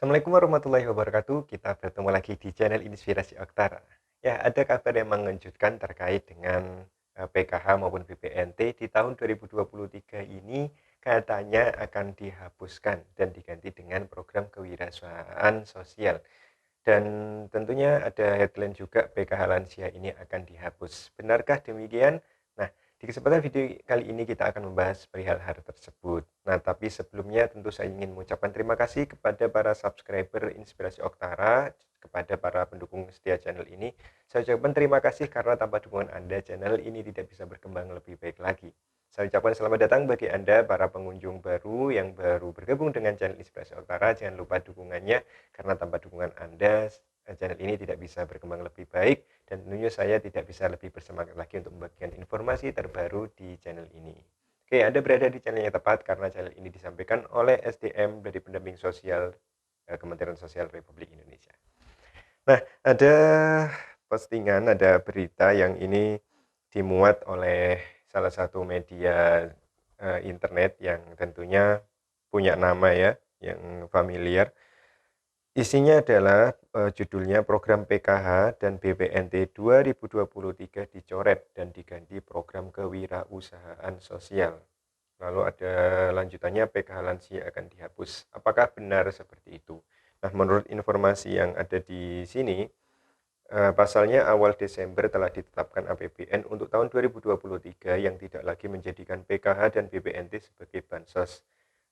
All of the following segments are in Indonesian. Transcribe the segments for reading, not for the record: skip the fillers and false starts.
Assalamualaikum warahmatullahi wabarakatuh. Kita bertemu lagi di channel Inspirasi Oktara. Ya, ada kabar yang mengejutkan terkait dengan PKH maupun BPNT di tahun 2023 ini katanya akan dihapuskan dan diganti dengan program kewirausahaan sosial. Dan tentunya ada headline juga PKH lansia ini akan dihapus. Benarkah demikian? Nah, di kesempatan video kali ini kita akan membahas perihal hal tersebut. Nah, tapi sebelumnya tentu saya ingin mengucapkan terima kasih kepada para subscriber Inspirasi Oktara, kepada para pendukung setia channel ini. Saya ucapkan terima kasih karena tanpa dukungan Anda, channel ini tidak bisa berkembang lebih baik lagi. Saya ucapkan selamat datang bagi Anda, para pengunjung baru yang baru bergabung dengan channel Inspirasi Oktara. Jangan lupa dukungannya, karena tanpa dukungan Anda, channel ini tidak bisa berkembang lebih baik, dan tentunya saya tidak bisa lebih bersemangat lagi untuk membagikan informasi terbaru di channel ini. Oke, Anda berada di channel yang tepat karena channel ini disampaikan oleh SDM dari Pendamping Sosial Kementerian Sosial Republik Indonesia. Nah, ada postingan, ada berita yang ini dimuat oleh salah satu media internet yang tentunya punya nama ya, yang familiar. Isinya adalah judulnya program PKH dan BPNT 2023 dicoret dan diganti program kewirausahaan sosial. Lalu ada lanjutannya PKH lansia akan dihapus. Apakah benar seperti itu? Nah, menurut informasi yang ada di sini, pasalnya awal Desember telah ditetapkan APBN untuk tahun 2023 yang tidak lagi menjadikan PKH dan BPNT sebagai bansos,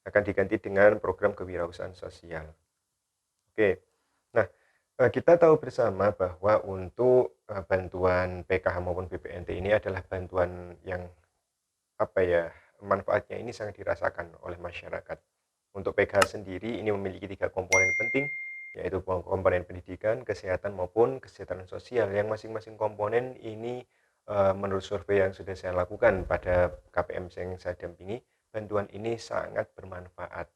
akan diganti dengan program kewirausahaan sosial. Oke. Nah, kita tahu bersama bahwa untuk bantuan PKH maupun BPNT ini adalah bantuan yang apa ya, manfaatnya ini sangat dirasakan oleh masyarakat. Untuk PKH sendiri ini memiliki 3 komponen penting, yaitu komponen pendidikan, kesehatan, maupun kesejahteraan sosial, yang masing-masing komponen ini menurut survei yang sudah saya lakukan pada KPM yang saya dampingi, bantuan ini sangat bermanfaat.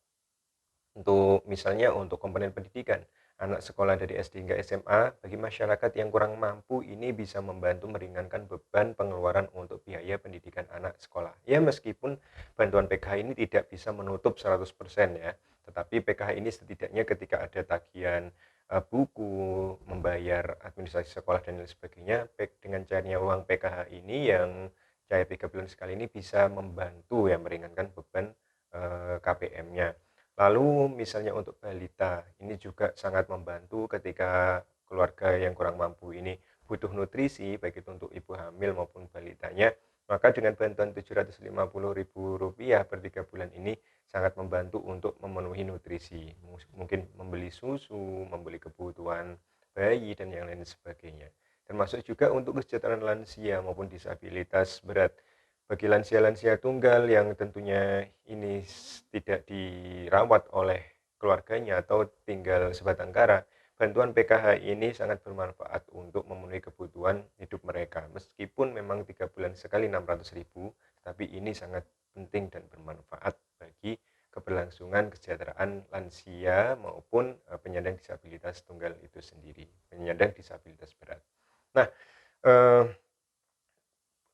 Untuk misalnya untuk komponen pendidikan, anak sekolah dari SD hingga SMA, bagi masyarakat yang kurang mampu ini bisa membantu meringankan beban pengeluaran untuk biaya pendidikan anak sekolah. Ya, meskipun bantuan PKH ini tidak bisa menutup 100% ya, tetapi PKH ini setidaknya ketika ada tagihan buku, membayar administrasi sekolah dan lain sebagainya, dengan cairnya uang PKH ini yang cair 3 bulan sekali ini bisa membantu ya meringankan beban KPM-nya. Lalu misalnya untuk balita, ini juga sangat membantu ketika keluarga yang kurang mampu ini butuh nutrisi, baik itu untuk ibu hamil maupun balitanya, maka dengan bantuan Rp750.000 per 3 bulan ini sangat membantu untuk memenuhi nutrisi, mungkin membeli susu, membeli kebutuhan bayi, dan yang lain sebagainya. Termasuk juga untuk kesejahteraan lansia maupun disabilitas berat. Bagi lansia-lansia tunggal yang tentunya ini tidak dirawat oleh keluarganya atau tinggal sebatang kara, bantuan PKH ini sangat bermanfaat untuk memenuhi kebutuhan hidup mereka. Meskipun memang 3 bulan sekali 600.000, tapi ini sangat penting dan bermanfaat bagi keberlangsungan kesejahteraan lansia maupun penyandang disabilitas tunggal itu sendiri, penyandang disabilitas berat. Nah, eh,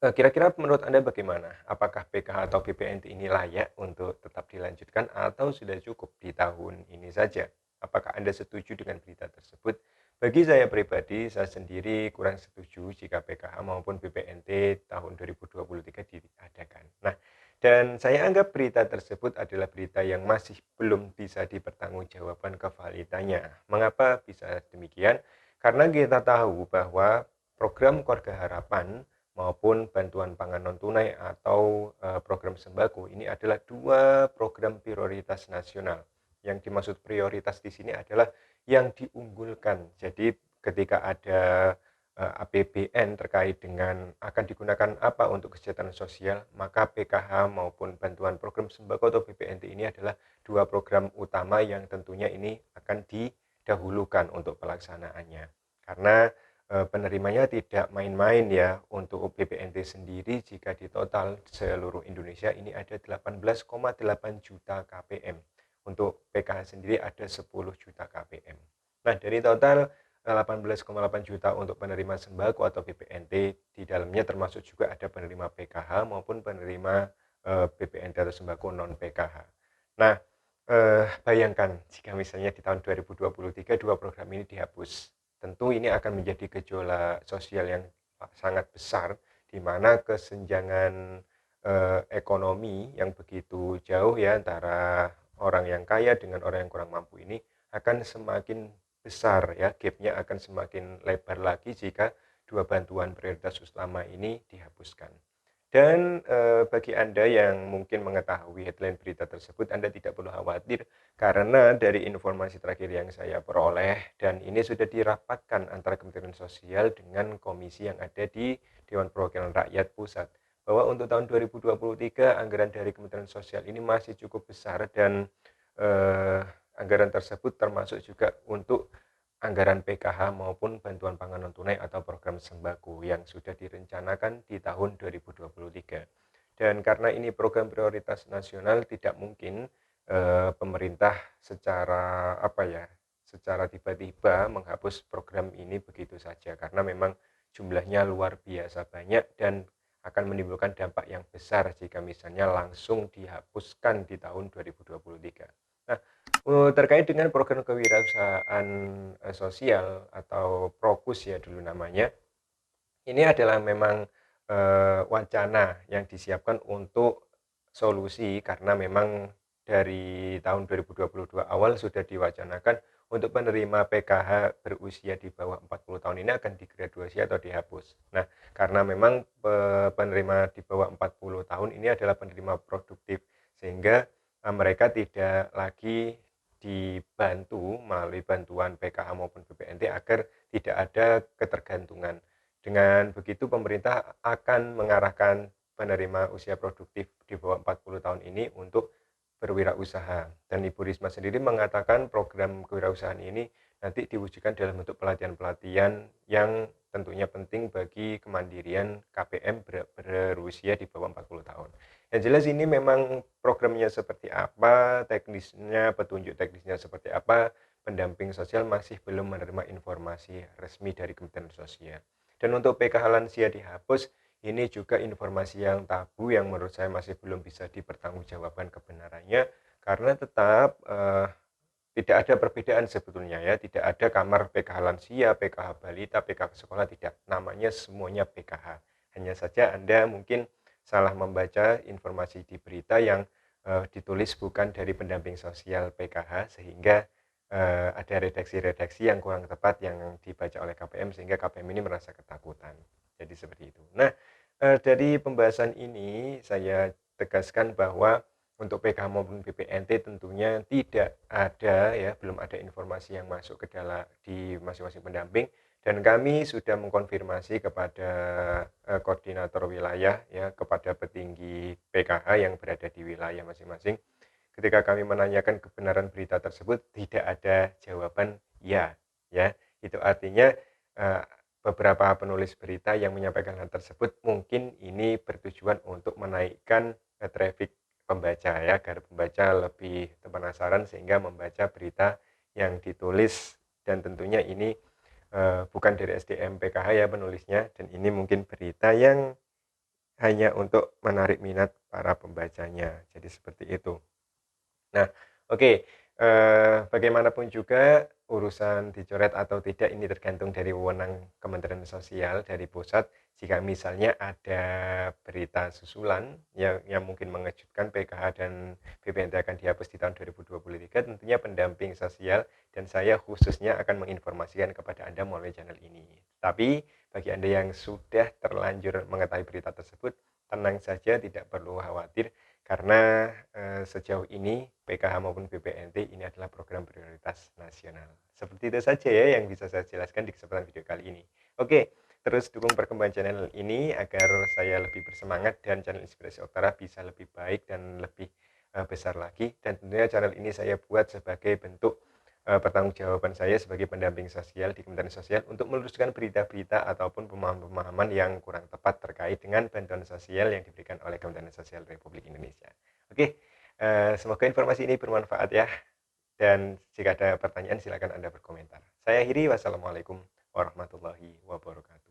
kira-kira menurut Anda bagaimana? Apakah PKH atau BPNT ini layak untuk tetap dilanjutkan atau sudah cukup di tahun ini saja? Apakah Anda setuju dengan berita tersebut? Bagi saya pribadi, saya sendiri kurang setuju jika PKH maupun BPNT tahun 2023 diadakan. Nah, dan saya anggap berita tersebut adalah berita yang masih belum bisa dipertanggungjawabkan kevaliditasnya. Mengapa bisa demikian? Karena kita tahu bahwa program Keluarga Harapan maupun bantuan pangan non-tunai atau program sembako ini adalah 2 program prioritas nasional. Yang dimaksud prioritas di sini adalah yang diunggulkan. Jadi ketika ada APBN terkait dengan akan digunakan apa untuk kesejahteraan sosial, maka PKH maupun bantuan program sembako atau BPNT ini adalah 2 program utama yang tentunya ini akan didahulukan untuk pelaksanaannya. Karena penerimanya tidak main-main ya. Untuk BPNT sendiri jika di total seluruh Indonesia ini ada 18,8 juta KPM. Untuk PKH sendiri ada 10 juta KPM. Nah, dari total 18,8 juta untuk penerima sembako atau BPNT, di dalamnya termasuk juga ada penerima PKH maupun penerima BPNT atau sembako non PKH. Nah, Bayangkan jika misalnya di tahun 2023 2 program ini dihapus. Tentu ini akan menjadi gejolak sosial yang sangat besar, di mana kesenjangan, ekonomi yang begitu jauh ya antara orang yang kaya dengan orang yang kurang mampu ini akan semakin besar ya, gap-nya akan semakin lebar lagi jika 2 bantuan prioritas utama ini dihapuskan. Dan, bagi Anda yang mungkin mengetahui headline berita tersebut, Anda tidak perlu khawatir karena dari informasi terakhir yang saya peroleh dan ini sudah dirapatkan antara Kementerian Sosial dengan komisi yang ada di Dewan Perwakilan Rakyat Pusat. Bahwa untuk tahun 2023 anggaran dari Kementerian Sosial ini masih cukup besar dan, anggaran tersebut termasuk juga untuk anggaran PKH maupun bantuan pangan non-tunai atau program sembako yang sudah direncanakan di tahun 2023. Dan karena ini program prioritas nasional tidak mungkin, pemerintah secara apa ya, secara tiba-tiba menghapus program ini begitu saja karena memang jumlahnya luar biasa banyak dan akan menimbulkan dampak yang besar jika misalnya langsung dihapuskan di tahun 2023. Nah, terkait dengan program kewirausahaan, sosial atau Prokus ya dulu namanya, ini adalah memang, wacana yang disiapkan untuk solusi karena memang dari tahun 2022 awal sudah diwacanakan untuk penerima PKH berusia di bawah 40 tahun ini akan digraduasi atau dihapus. Nah, karena memang penerima di bawah 40 tahun ini adalah penerima produktif sehingga, mereka tidak lagi dibantu melalui bantuan PKH maupun BPNT agar tidak ada ketergantungan. Dengan begitu pemerintah akan mengarahkan penerima usia produktif di bawah 40 tahun ini untuk berwirausaha. Dan Ibu Risma sendiri mengatakan program kewirausahaan ini nanti diwujudkan dalam bentuk pelatihan-pelatihan yang tentunya penting bagi kemandirian KPM berusia di bawah 40 tahun. Yang jelas ini memang programnya seperti apa, teknisnya, petunjuk teknisnya seperti apa, pendamping sosial masih belum menerima informasi resmi dari Kementerian Sosial. Dan untuk PKH lansia dihapus, ini juga informasi yang tabu yang menurut saya masih belum bisa dipertanggungjawabkan kebenarannya karena tetap tidak ada perbedaan sebetulnya ya, tidak ada kamar PKH lansia, PKH balita, PKH sekolah tidak, namanya semuanya PKH. Hanya saja Anda mungkin salah membaca informasi di berita yang ditulis bukan dari pendamping sosial PKH sehingga ada redaksi-redaksi yang kurang tepat yang dibaca oleh KPM sehingga KPM ini merasa ketakutan. Jadi seperti itu. Nah, dari pembahasan ini saya tegaskan bahwa untuk PKH maupun BPNT tentunya tidak ada ya, belum ada informasi yang masuk ke dalam di masing-masing pendamping dan kami sudah mengkonfirmasi kepada koordinator wilayah ya, kepada petinggi PKH yang berada di wilayah masing-masing. Ketika kami menanyakan kebenaran berita tersebut tidak ada jawaban ya, ya. Itu artinya eh, beberapa penulis berita yang menyampaikan hal tersebut mungkin ini bertujuan untuk menaikkan traffic pembaca ya, agar pembaca lebih penasaran sehingga membaca berita yang ditulis dan tentunya ini bukan dari SDM PKH ya penulisnya dan ini mungkin berita yang hanya untuk menarik minat para pembacanya. Jadi seperti itu. Nah, oke, bagaimanapun juga urusan dicoret atau tidak ini tergantung dari wewenang Kementerian Sosial dari pusat. Jika misalnya ada berita susulan yang mungkin mengejutkan PKH dan BPNT akan dihapus di tahun 2023, tentunya pendamping sosial dan saya khususnya akan menginformasikan kepada Anda melalui channel ini. Tapi bagi Anda yang sudah terlanjur mengetahui berita tersebut, tenang saja, tidak perlu khawatir karena sejauh ini PKH maupun BPNT ini adalah program prioritas nasional. Seperti itu saja ya yang bisa saya jelaskan di kesempatan video kali ini. Oke, terus dukung perkembangan channel ini agar saya lebih bersemangat dan channel Inspirasi Oktara bisa lebih baik dan lebih besar lagi. Dan tentunya channel ini saya buat sebagai bentuk pertanggungjawaban saya sebagai pendamping sosial di Kementerian Sosial untuk meluruskan berita-berita ataupun pemahaman-pemahaman yang kurang tepat terkait dengan bantuan sosial yang diberikan oleh Kementerian Sosial Republik Indonesia. Oke, semoga informasi ini bermanfaat ya. Dan jika ada pertanyaan silakan Anda berkomentar. Saya akhiri, wassalamualaikum warahmatullahi wabarakatuh.